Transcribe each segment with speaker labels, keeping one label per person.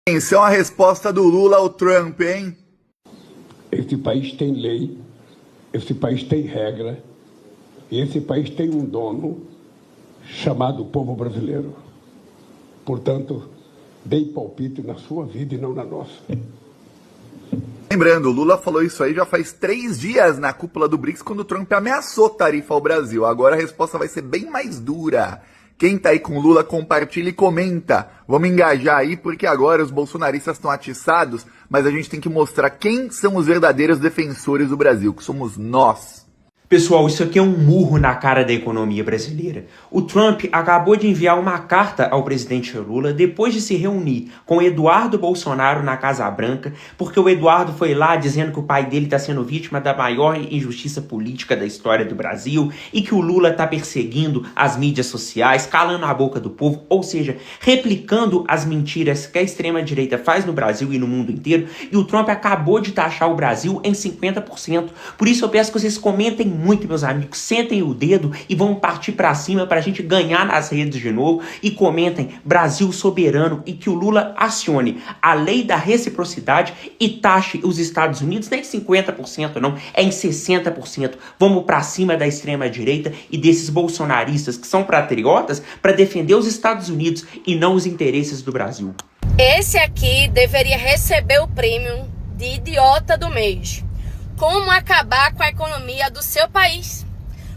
Speaker 1: Atenção a resposta do Lula ao Trump, hein?
Speaker 2: Esse país tem lei, esse país tem regra, e esse país tem um dono chamado povo brasileiro. Portanto, dê palpite na sua vida e não na nossa.
Speaker 1: Lembrando, o Lula falou isso aí já faz 3 dias na cúpula do BRICS, quando o Trump ameaçou tarifa ao Brasil. Agora a resposta vai ser bem mais dura. Quem tá aí com o Lula, compartilha e comenta. Vamos engajar aí, porque agora os bolsonaristas estão atiçados, mas a gente tem que mostrar quem são os verdadeiros defensores do Brasil, que somos nós.
Speaker 3: Pessoal, isso aqui é um murro na cara da economia brasileira. O Trump acabou de enviar uma carta ao presidente Lula depois de se reunir com Eduardo Bolsonaro na Casa Branca, porque o Eduardo foi lá dizendo que o pai dele está sendo vítima da maior injustiça política da história do Brasil e que o Lula está perseguindo as mídias sociais, calando a boca do povo, ou seja, replicando as mentiras que a extrema-direita faz no Brasil e no mundo inteiro, e o Trump acabou de taxar o Brasil em 50%. Por isso eu peço que vocês comentem muito, meus amigos, sentem o dedo e vamos partir pra cima pra gente ganhar nas redes de novo e comentem Brasil soberano e que o Lula acione a lei da reciprocidade e taxe os Estados Unidos nem em 50% não, é em 60%. Vamos pra cima da extrema direita e desses bolsonaristas que são patriotas pra defender os Estados Unidos e não os interesses do Brasil.
Speaker 4: Esse aqui deveria receber o prêmio de idiota do mês. Como acabar com a economia do seu país?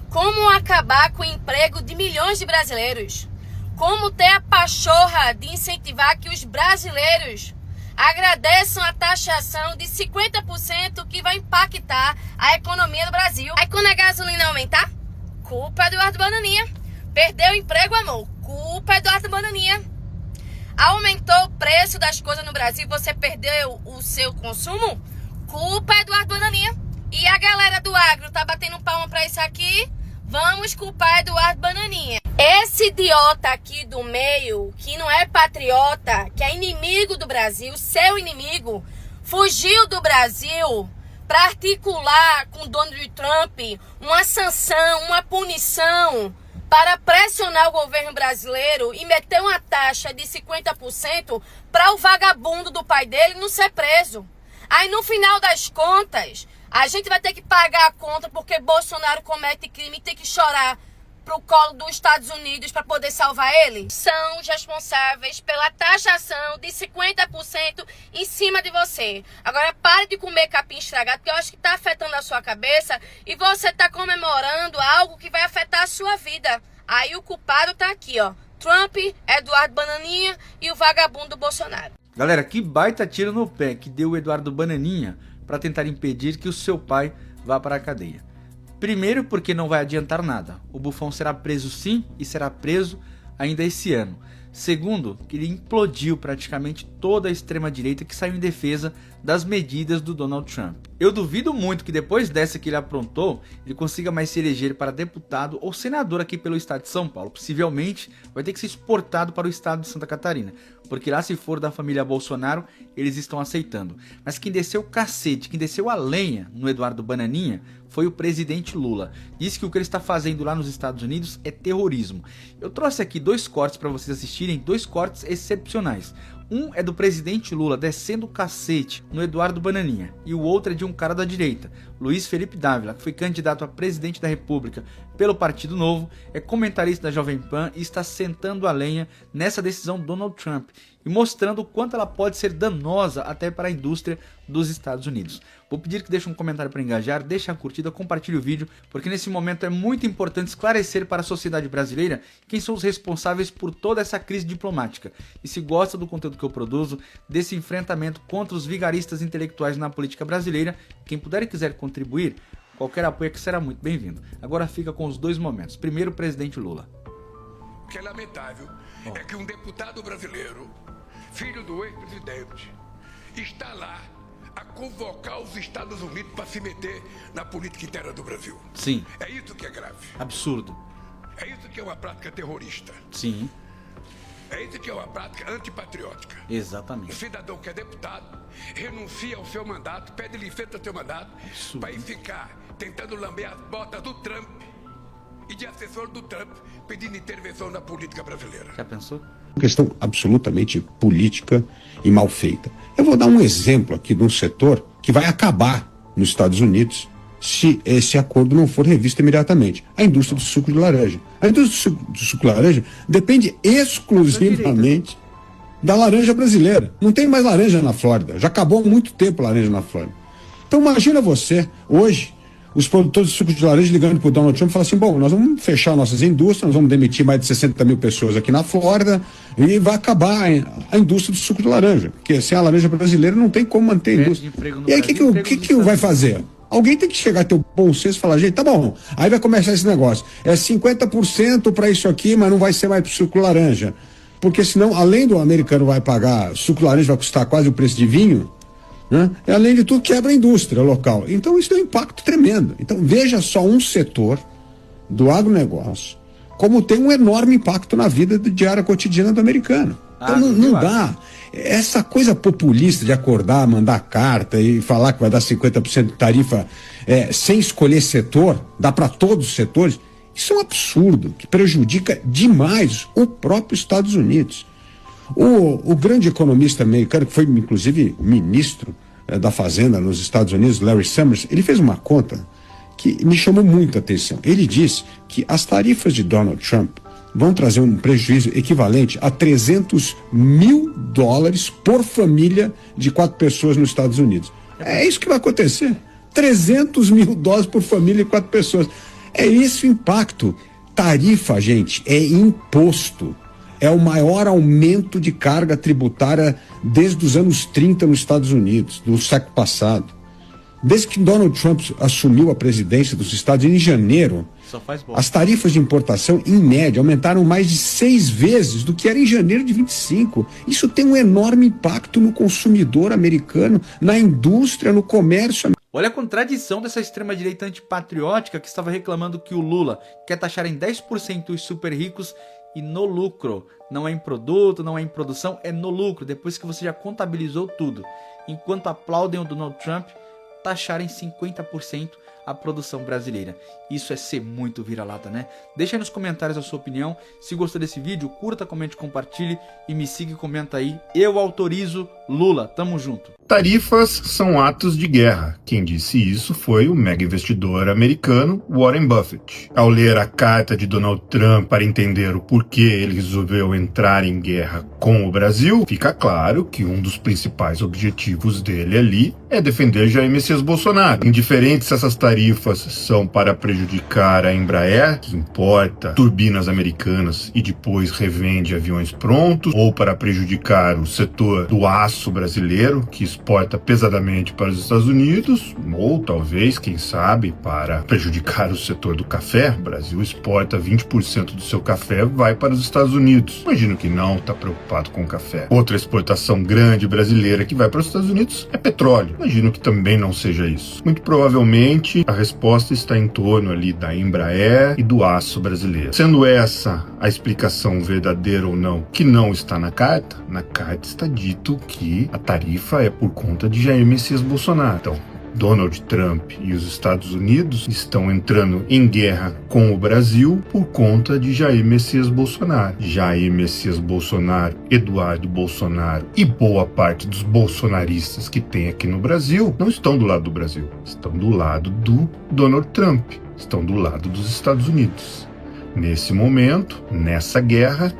Speaker 4: Como acabar com o emprego de milhões de brasileiros? Como ter a pachorra de incentivar que os brasileiros agradeçam a taxação de 50% que vai impactar a economia do Brasil? Aí quando a gasolina aumentar, culpa é do Eduardo Bananinha. Perdeu o emprego, amor, culpa é do Eduardo Bananinha. Aumentou o preço das coisas no Brasil, você perdeu o seu consumo? Culpa é Eduardo Bananinha. E a galera do agro tá batendo palma pra isso aqui? Vamos culpar Eduardo Bananinha. Esse idiota aqui do meio, que não é patriota, que é inimigo do Brasil, seu inimigo, fugiu do Brasil para articular com Donald Trump uma sanção, uma punição para pressionar o governo brasileiro e meter uma taxa de 50% para o vagabundo do pai dele não ser preso. Aí no final das contas, a gente vai ter que pagar a conta porque Bolsonaro comete crime e tem que chorar pro colo dos Estados Unidos para poder salvar ele. São os responsáveis pela taxação de 50% em cima de você. Agora pare de comer capim estragado, porque eu acho que tá afetando a sua cabeça e você tá comemorando algo que vai afetar a sua vida. Aí o culpado tá aqui, ó. Trump, Eduardo Bananinha e o vagabundo Bolsonaro.
Speaker 5: Galera, que baita tiro no pé que deu o Eduardo Bananinha para tentar impedir que o seu pai vá para a cadeia. Primeiro porque não vai adiantar nada, o bufão será preso sim e será preso ainda esse ano. Segundo, que ele implodiu praticamente toda a extrema-direita que saiu em defesa das medidas do Donald Trump. Eu duvido muito que depois dessa que ele aprontou, ele consiga mais se eleger para deputado ou senador aqui pelo estado de São Paulo. Possivelmente vai ter que ser exportado para o estado de Santa Catarina, porque lá se for da família Bolsonaro, eles estão aceitando. Mas quem desceu o cacete, quem desceu a lenha no Eduardo Bananinha foi o presidente Lula. Disse que o que ele está fazendo lá nos Estados Unidos é terrorismo. Eu trouxe aqui 2 cortes para vocês assistirem, 2 cortes excepcionais. Um é do presidente Lula descendo o cacete no Eduardo Bananinha e o outro é de um cara da direita, Luiz Felipe Dávila, que foi candidato a presidente da República pelo Partido Novo, é comentarista da Jovem Pan e está sentando a lenha nessa decisão do Donald Trump e mostrando o quanto ela pode ser danosa até para a indústria dos Estados Unidos. Vou pedir que deixe um comentário para engajar, deixe a curtida, compartilhe o vídeo, porque nesse momento é muito importante esclarecer para a sociedade brasileira quem são os responsáveis por toda essa crise diplomática. E se gosta do conteúdo que eu produzo, desse enfrentamento contra os vigaristas intelectuais na política brasileira, quem puder e quiser contribuir, qualquer apoio aqui será muito bem-vindo. Agora fica com os 2 momentos. Primeiro, o presidente Lula.
Speaker 2: O que é lamentável é que um deputado brasileiro, filho do ex-presidente, está lá a convocar os Estados Unidos para se meter na política interna do Brasil.
Speaker 5: Sim.
Speaker 2: É isso que é grave.
Speaker 5: Absurdo.
Speaker 2: É isso que é uma prática terrorista.
Speaker 5: Sim.
Speaker 2: É isso que é uma prática antipatriótica.
Speaker 5: Exatamente.
Speaker 2: Um cidadão que é deputado renuncia ao seu mandato, pede licença ao seu mandato, para ir ficar tentando lamber as botas do Trump e de assessor do Trump pedindo intervenção na política brasileira.
Speaker 5: Já pensou?
Speaker 6: Uma questão absolutamente política e mal feita. Eu vou dar um exemplo aqui de um setor que vai acabar nos Estados Unidos se esse acordo não for revisto imediatamente. A indústria do suco de laranja. A indústria do suco de laranja depende exclusivamente da laranja brasileira. Não tem mais laranja na Flórida. Já acabou há muito tempo a laranja na Flórida. Então imagina você, hoje, os produtores de suco de laranja ligando para o Donald Trump e falando assim, bom, nós vamos fechar nossas indústrias, nós vamos demitir mais de 60 mil pessoas aqui na Flórida e vai acabar a indústria do suco de laranja, porque sem a laranja brasileira não tem como manter a indústria. E aí o que vai fazer? Alguém tem que chegar a ter o bom senso e falar, gente, tá bom, aí vai começar esse negócio, é 50% para isso aqui, mas não vai ser mais para o suco de laranja, porque senão, além do americano vai pagar, suco de laranja vai custar quase o preço de vinho, né? E, além de tudo, quebra a indústria local. Então isso tem um impacto tremendo. Então veja só um setor do agronegócio como tem um enorme impacto na vida diária cotidiana do americano. Então não dá. Essa coisa populista de acordar, mandar carta e falar que vai dar 50% de tarifa sem escolher setor, dá para todos os setores, isso é um absurdo que prejudica demais o próprio Estados Unidos. O grande economista americano, que foi inclusive ministro da Fazenda nos Estados Unidos, Larry Summers, ele fez uma conta que me chamou muito a atenção. Ele disse que as tarifas de Donald Trump vão trazer um prejuízo equivalente a $300 mil por família de 4 pessoas nos Estados Unidos. É isso que vai acontecer. $300 mil por família de 4 pessoas. É esse o impacto. Tarifa, gente, é imposto. É o maior aumento de carga tributária desde os anos 30 nos Estados Unidos, do século passado. Desde que Donald Trump assumiu a presidência dos Estados Unidos em janeiro, as tarifas de importação, em média, aumentaram mais de 6 vezes do que era em janeiro de 25. Isso tem um enorme impacto no consumidor americano, na indústria, no comércio.
Speaker 5: Olha a contradição dessa extrema-direita antipatriótica que estava reclamando que o Lula quer taxar em 10% os super ricos e no lucro. Não é em produto, não é em produção, é no lucro, depois que você já contabilizou tudo. Enquanto aplaudem o Donald Trump, taxar em 50% a produção brasileira. Isso é ser muito vira-lata, né? Deixa aí nos comentários a sua opinião. Se gostou desse vídeo, curta, comente, compartilhe e me siga e comenta aí. Eu autorizo Lula. Tamo junto.
Speaker 7: Tarifas são atos de guerra. Quem disse isso foi o mega investidor americano Warren Buffett. Ao ler a carta de Donald Trump para entender o porquê ele resolveu entrar em guerra com o Brasil, fica claro que um dos principais objetivos dele ali é defender Jair Messias Bolsonaro. Indiferente se essas tarifas são para prejudicar a Embraer, que importa turbinas americanas e depois revende aviões prontos, ou para prejudicar o setor do aço brasileiro, que exporta pesadamente para os Estados Unidos, ou talvez, quem sabe, para prejudicar o setor do café. O Brasil exporta 20% do seu café, vai para os Estados Unidos. Imagino que não está preocupado com o café. Outra exportação grande brasileira que vai para os Estados Unidos é petróleo. Imagino que também não seja isso. Muito provavelmente a resposta está em torno ali da Embraer e do aço brasileiro. Sendo essa a explicação verdadeira ou não, que não está na carta está dito que a tarifa é por conta de Jair Messias Bolsonaro. Então, Donald Trump e os Estados Unidos estão entrando em guerra com o Brasil por conta de Jair Messias Bolsonaro. Jair Messias Bolsonaro, Eduardo Bolsonaro e boa parte dos bolsonaristas que tem aqui no Brasil não estão do lado do Brasil, estão do lado do Donald Trump, estão do lado dos Estados Unidos. Nesse momento, nessa guerra,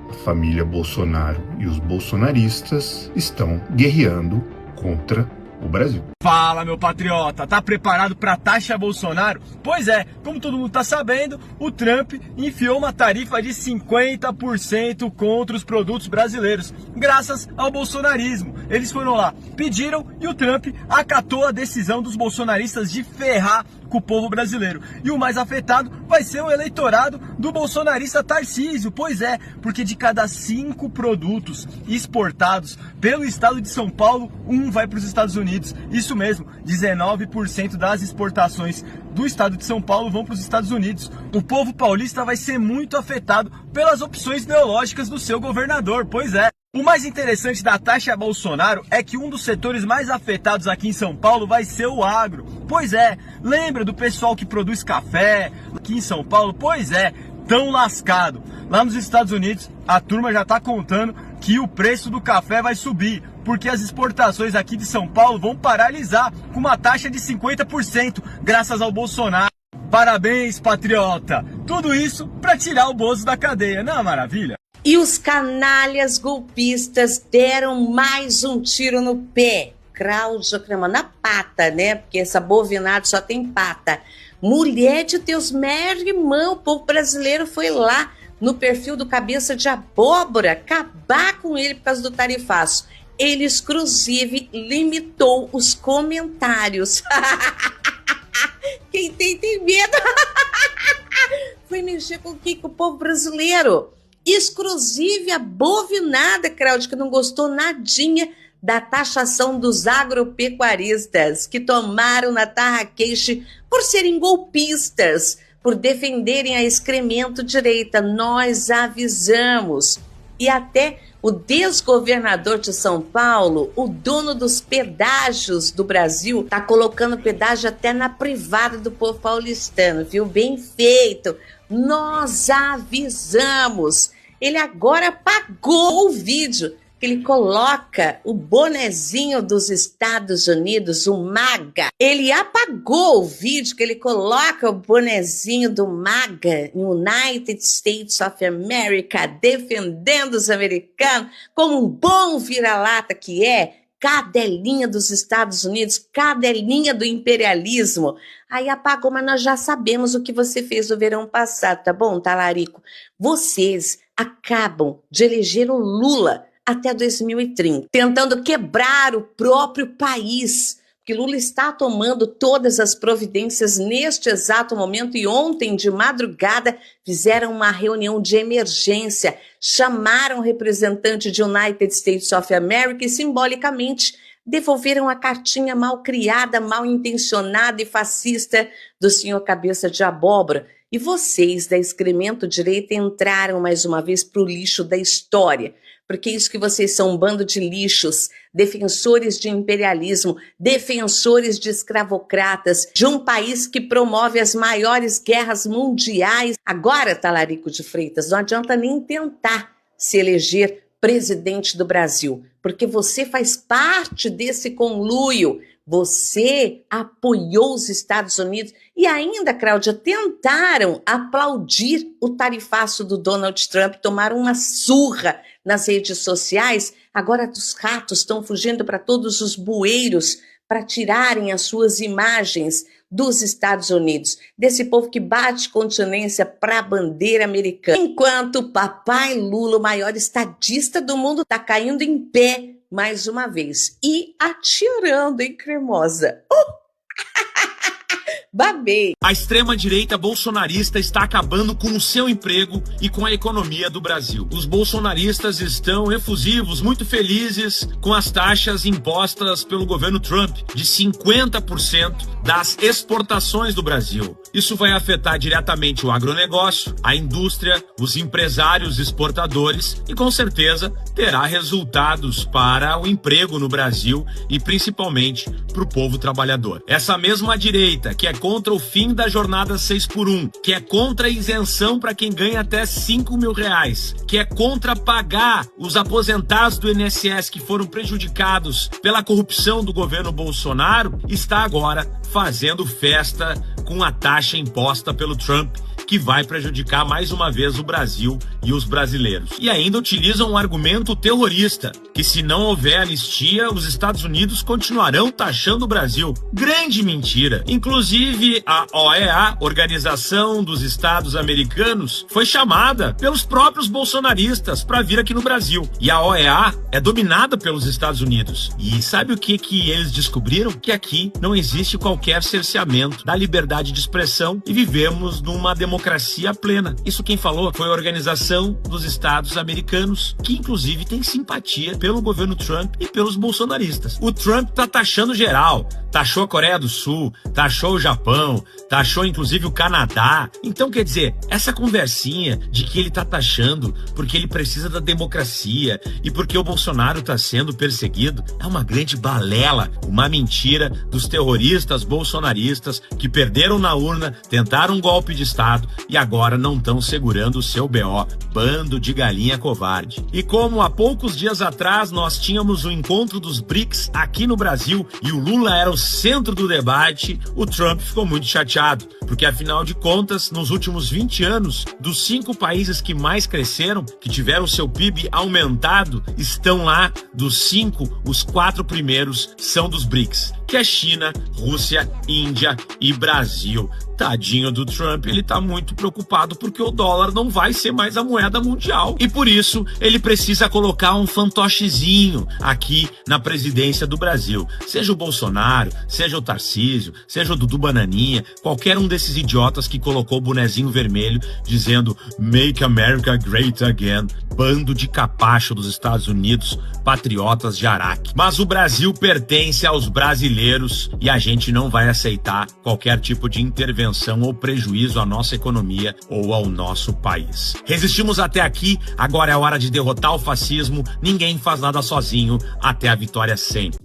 Speaker 7: a família Bolsonaro e os bolsonaristas estão guerreando contra o Brasil.
Speaker 8: Fala, meu patriota, tá preparado pra taxa Bolsonaro? Pois é, como todo mundo tá sabendo, o Trump enfiou uma tarifa de 50% contra os produtos brasileiros, graças ao bolsonarismo. Eles foram lá, pediram e o Trump acatou a decisão dos bolsonaristas de ferrar com o povo brasileiro. E o mais afetado vai ser o eleitorado do bolsonarista Tarcísio. Pois é, porque de cada 5 produtos exportados pelo estado de São Paulo, 1 vai para os Estados Unidos. Isso mesmo, 19% das exportações do estado de São Paulo vão para os Estados Unidos. O povo paulista vai ser muito afetado pelas opções ideológicas do seu governador. Pois é. O mais interessante da taxa Bolsonaro é que um dos setores mais afetados aqui em São Paulo vai ser o agro. Pois é, lembra do pessoal que produz café aqui em São Paulo? Pois é, tão lascado. Lá nos Estados Unidos, a turma já tá contando que o preço do café vai subir, porque as exportações aqui de São Paulo vão paralisar com uma taxa de 50%, graças ao Bolsonaro. Parabéns, patriota! Tudo isso para tirar o Bozo da cadeia, não é maravilha?
Speaker 9: E os canalhas golpistas deram mais um tiro no pé. Cláudia Crema, na pata, né? Porque essa bovinada só tem pata. Mulher de Deus, meu irmão, o povo brasileiro foi lá no perfil do Cabeça de Abóbora acabar com ele por causa do tarifaço. Ele, inclusive, limitou os comentários. Quem tem medo foi mexer com o povo brasileiro. Exclusive a bovinada, Cláudia, que não gostou nadinha da taxação dos agropecuaristas, que tomaram na tarraqueixe por serem golpistas, por defenderem a excremento-direita. Nós avisamos. E até o desgovernador de São Paulo, o dono dos pedágios do Brasil, tá colocando pedágio até na privada do povo paulistano, viu? Bem feito. Nós avisamos. Ele agora apagou o vídeo que ele coloca o bonezinho dos Estados Unidos, o MAGA. Ele apagou o vídeo que ele coloca o bonezinho do MAGA, United States of America, defendendo os americanos como um bom vira-lata que é, cadelinha dos Estados Unidos, cadelinha do imperialismo. Aí apagou, mas nós já sabemos o que você fez no verão passado, tá bom, talarico? Vocês acabam de eleger o Lula até 2030, tentando quebrar o próprio país, porque Lula está tomando todas as providências neste exato momento e ontem de madrugada fizeram uma reunião de emergência, chamaram o representante de United States of America e simbolicamente devolveram a cartinha mal criada, mal intencionada e fascista do senhor Cabeça de Abóbora. E vocês da excremento direita entraram mais uma vez para o lixo da história. Porque isso que vocês são um bando de lixos, defensores de imperialismo, defensores de escravocratas, de um país que promove as maiores guerras mundiais. Agora, Talarico de Freitas, não adianta nem tentar se eleger presidente do Brasil, porque você faz parte desse conluio. Você apoiou os Estados Unidos e ainda, Cláudia, tentaram aplaudir o tarifaço do Donald Trump, tomaram uma surra nas redes sociais. Agora os ratos estão fugindo para todos os bueiros para tirarem as suas imagens dos Estados Unidos, desse povo que bate continência para a bandeira americana. Enquanto o papai Lula, o maior estadista do mundo, está caindo em pé mais uma vez e atirando em Cremosa. Babei.
Speaker 10: A extrema-direita bolsonarista está acabando com o seu emprego e com a economia do Brasil. Os bolsonaristas estão efusivos, muito felizes com as taxas impostas pelo governo Trump de 50% das exportações do Brasil. Isso vai afetar diretamente o agronegócio, a indústria, os empresários exportadores e, com certeza, terá resultados para o emprego no Brasil e principalmente para o povo trabalhador. Essa mesma direita que é contra o fim da jornada 6x1, que é contra a isenção para quem ganha até R$5 mil, que é contra pagar os aposentados do INSS que foram prejudicados pela corrupção do governo Bolsonaro, está agora fazendo festa com a taxa imposta pelo Trump, que vai prejudicar mais uma vez o Brasil e os brasileiros. E ainda utilizam um argumento terrorista, que se não houver anistia, os Estados Unidos continuarão taxando o Brasil. Grande mentira. Inclusive, a OEA, Organização dos Estados Americanos, foi chamada pelos próprios bolsonaristas para vir aqui no Brasil. E a OEA é dominada pelos Estados Unidos. E sabe o que eles descobriram? Que aqui não existe qualquer cerceamento da liberdade liberdade de expressão e vivemos numa democracia plena. Isso quem falou foi a Organização dos Estados Americanos, que inclusive tem simpatia pelo governo Trump e pelos bolsonaristas. O Trump tá taxando geral, taxou a Coreia do Sul, taxou o Japão, taxou inclusive o Canadá. Então, quer dizer, essa conversinha de que ele tá taxando porque ele precisa da democracia e porque o Bolsonaro tá sendo perseguido é uma grande balela, uma mentira dos terroristas bolsonaristas que perderam na urna, tentaram um golpe de Estado e agora não estão segurando o seu BO. Bando de galinha covarde. E como há poucos dias atrás nós tínhamos o encontro dos BRICS aqui no Brasil e o Lula era o centro do debate, o Trump ficou muito chateado, porque afinal de contas, nos últimos 20 anos, dos 5 países que mais cresceram, que tiveram seu PIB aumentado, estão lá dos 5, os 4 primeiros são dos BRICS, que é China, Rússia, Índia e Brasil. Tadinho do Trump, ele tá muito preocupado porque o dólar não vai ser mais a moeda mundial. E por isso, ele precisa colocar um fantochezinho aqui na presidência do Brasil. Seja o Bolsonaro, seja o Tarcísio, seja o Dudu Bananinha, qualquer um desses idiotas que colocou o bonezinho vermelho dizendo Make America Great Again. Bando de capacho dos Estados Unidos, patriotas de Araque. Mas o Brasil pertence aos brasileiros e a gente não vai aceitar qualquer tipo de intervenção ou prejuízo à nossa economia ou ao nosso país. Resistimos até aqui, agora é hora de derrotar o fascismo. Ninguém faz nada sozinho, até a vitória sempre.